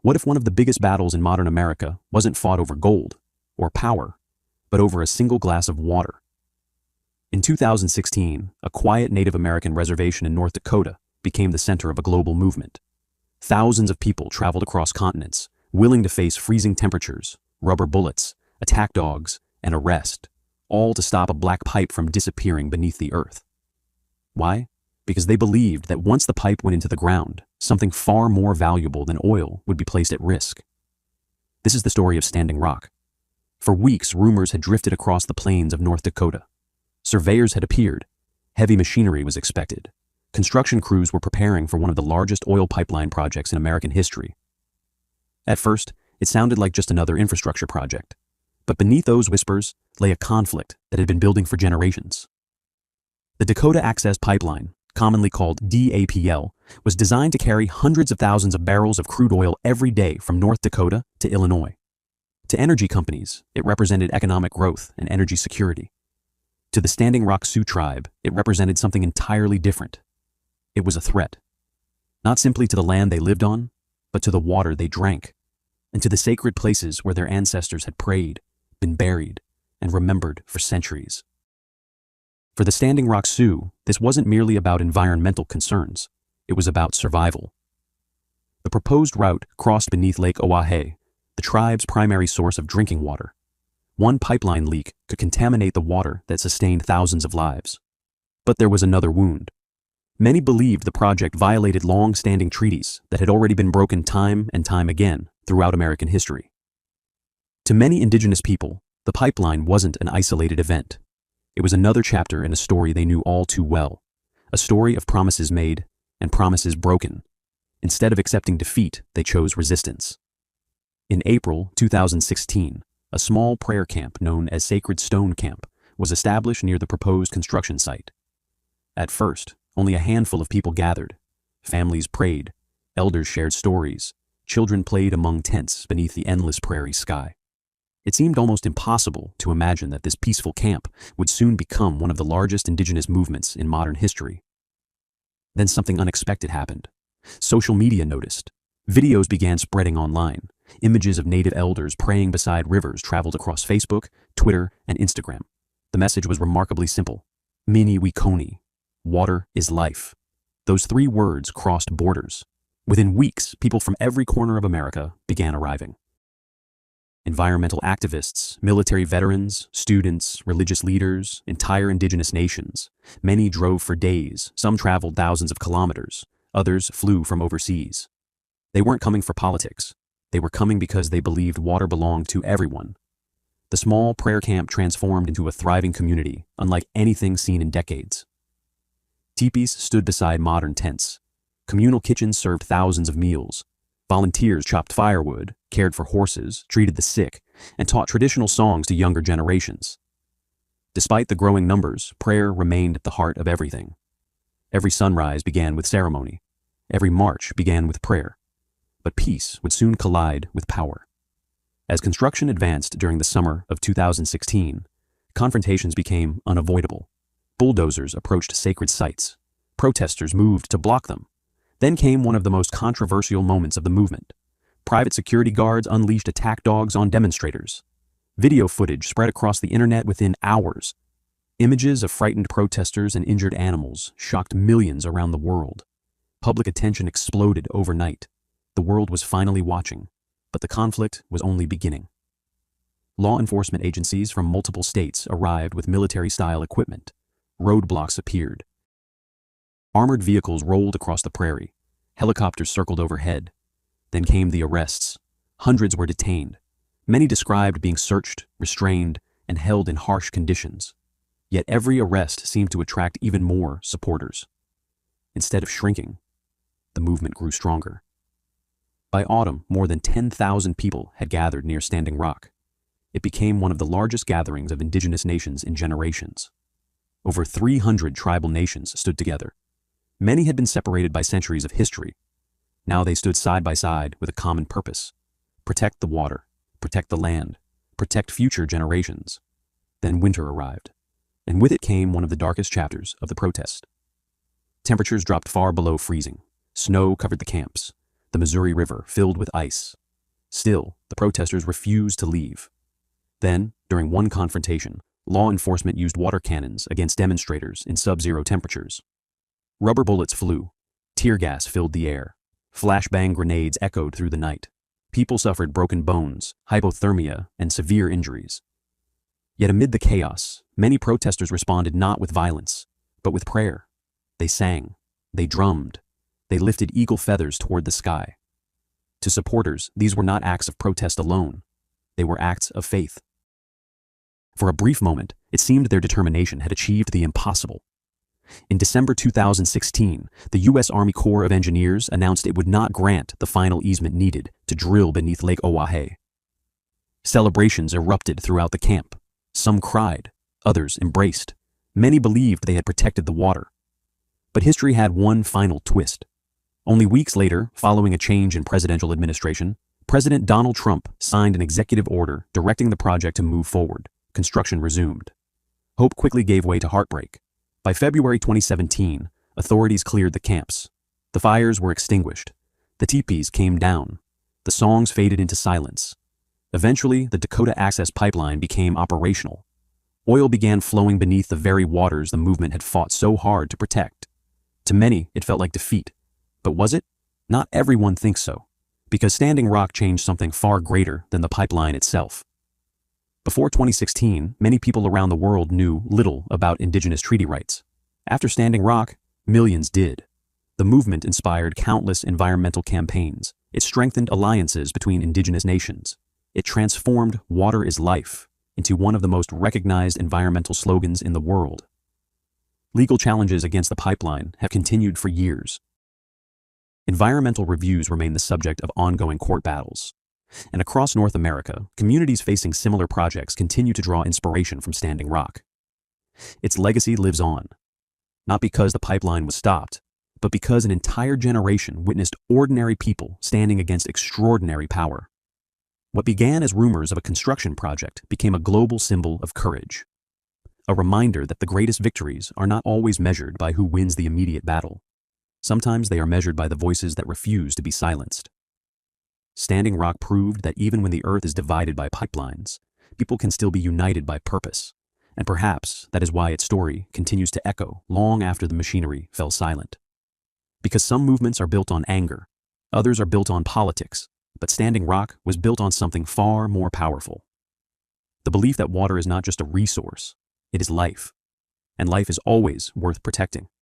What if one of the biggest battles in modern America wasn't fought over gold or power, but over a single glass of water? In 2016, a quiet Native American reservation in North Dakota became the center of a global movement. Thousands of people traveled across continents, willing to face freezing temperatures, rubber bullets, attack dogs, and arrest, all to stop a black pipe from disappearing beneath the earth. Why? Because they believed that once the pipe went into the ground, something far more valuable than oil would be placed at risk. This is the story of Standing Rock. For weeks, rumors had drifted across the plains of North Dakota. Surveyors had appeared. Heavy machinery was expected. Construction crews were preparing for one of the largest oil pipeline projects in American history. At first, it sounded like just another infrastructure project. But beneath those whispers lay a conflict that had been building for generations. The Dakota Access Pipeline, commonly called DAPL, was designed to carry hundreds of thousands of barrels of crude oil every day from North Dakota to Illinois. To energy companies, it represented economic growth and energy security. To the Standing Rock Sioux tribe, it represented something entirely different. It was a threat, not simply to the land they lived on, but to the water they drank, and to the sacred places where their ancestors had prayed, been buried, and remembered for centuries. For the Standing Rock Sioux, this wasn't merely about environmental concerns, it was about survival. The proposed route crossed beneath Lake Oahe, the tribe's primary source of drinking water. One pipeline leak could contaminate the water that sustained thousands of lives. But there was another wound. Many believed the project violated long-standing treaties that had already been broken time and time again throughout American history. To many Indigenous people, the pipeline wasn't an isolated event. It was another chapter in a story they knew all too well, a story of promises made and promises broken. Instead of accepting defeat, they chose resistance. In April 2016, a small prayer camp known as Sacred Stone Camp was established near the proposed construction site. At first, only a handful of people gathered. Families prayed, elders shared stories, children played among tents beneath the endless prairie sky. It seemed almost impossible to imagine that this peaceful camp would soon become one of the largest Indigenous movements in modern history. Then something unexpected happened. Social media noticed. Videos began spreading online. Images of Native elders praying beside rivers traveled across Facebook, Twitter, and Instagram. The message was remarkably simple. Mini Wiconi. Water is life. Those 3 words crossed borders. Within weeks, people from every corner of America began arriving. Environmental activists, military veterans, students, religious leaders, entire Indigenous nations. Many drove for days, some traveled thousands of kilometers, others flew from overseas. They weren't coming for politics. They were coming because they believed water belonged to everyone. The small prayer camp transformed into a thriving community, unlike anything seen in decades. Teepees stood beside modern tents. Communal kitchens served thousands of meals. Volunteers chopped firewood, cared for horses, treated the sick, and taught traditional songs to younger generations. Despite the growing numbers, prayer remained at the heart of everything. Every sunrise began with ceremony. Every march began with prayer. But peace would soon collide with power. As construction advanced during the summer of 2016, confrontations became unavoidable. Bulldozers approached sacred sites. Protesters moved to block them. Then came one of the most controversial moments of the movement. Private security guards unleashed attack dogs on demonstrators. Video footage spread across the internet within hours. Images of frightened protesters and injured animals shocked millions around the world. Public attention exploded overnight. The world was finally watching, but the conflict was only beginning. Law enforcement agencies from multiple states arrived with military-style equipment. Roadblocks appeared. Armored vehicles rolled across the prairie. Helicopters circled overhead. Then came the arrests. Hundreds were detained. Many described being searched, restrained, and held in harsh conditions. Yet every arrest seemed to attract even more supporters. Instead of shrinking, the movement grew stronger. By autumn, more than 10,000 people had gathered near Standing Rock. It became one of the largest gatherings of Indigenous nations in generations. Over 300 tribal nations stood together. Many had been separated by centuries of history. Now they stood side by side with a common purpose: protect the water, protect the land, protect future generations. Then winter arrived, and with it came one of the darkest chapters of the protest. Temperatures dropped far below freezing. Snow covered the camps. the Missouri River filled with ice. Still, the protesters refused to leave. Then, during one confrontation, law enforcement used water cannons against demonstrators in sub-zero temperatures. Rubber bullets flew. Tear gas filled the air. Flashbang grenades echoed through the night. People suffered broken bones, hypothermia, and severe injuries. Yet amid the chaos, many protesters responded not with violence, but with prayer. They sang. They drummed. They lifted eagle feathers toward the sky. To supporters, these were not acts of protest alone. They were acts of faith. For a brief moment, it seemed their determination had achieved the impossible. In December 2016, the U.S. Army Corps of Engineers announced it would not grant the final easement needed to drill beneath Lake Oahe. Celebrations erupted throughout the camp. Some cried, others embraced. Many believed they had protected the water. But history had one final twist. Only weeks later, following a change in presidential administration, President Donald Trump signed an executive order directing the project to move forward. Construction resumed. Hope quickly gave way to heartbreak. By February 2017, authorities cleared the camps. The fires were extinguished. The teepees came down. The songs faded into silence. Eventually, the Dakota Access Pipeline became operational. Oil began flowing beneath the very waters the movement had fought so hard to protect. To many, it felt like defeat. But was it? Not everyone thinks so, because Standing Rock changed something far greater than the pipeline itself. Before 2016, many people around the world knew little about Indigenous treaty rights. After Standing Rock, millions did. The movement inspired countless environmental campaigns. It strengthened alliances between Indigenous nations. It transformed "Water is life" into one of the most recognized environmental slogans in the world. Legal challenges against the pipeline have continued for years. Environmental reviews remain the subject of ongoing court battles. And across North America, communities facing similar projects continue to draw inspiration from Standing Rock. Its legacy lives on, not because the pipeline was stopped, but because an entire generation witnessed ordinary people standing against extraordinary power. What began as rumors of a construction project became a global symbol of courage. A reminder that the greatest victories are not always measured by who wins the immediate battle. Sometimes they are measured by the voices that refuse to be silenced. Standing Rock proved that even when the earth is divided by pipelines, people can still be united by purpose. And perhaps that is why its story continues to echo long after the machinery fell silent. Because some movements are built on anger, others are built on politics, but Standing Rock was built on something far more powerful. The belief that water is not just a resource, it is life. And life is always worth protecting.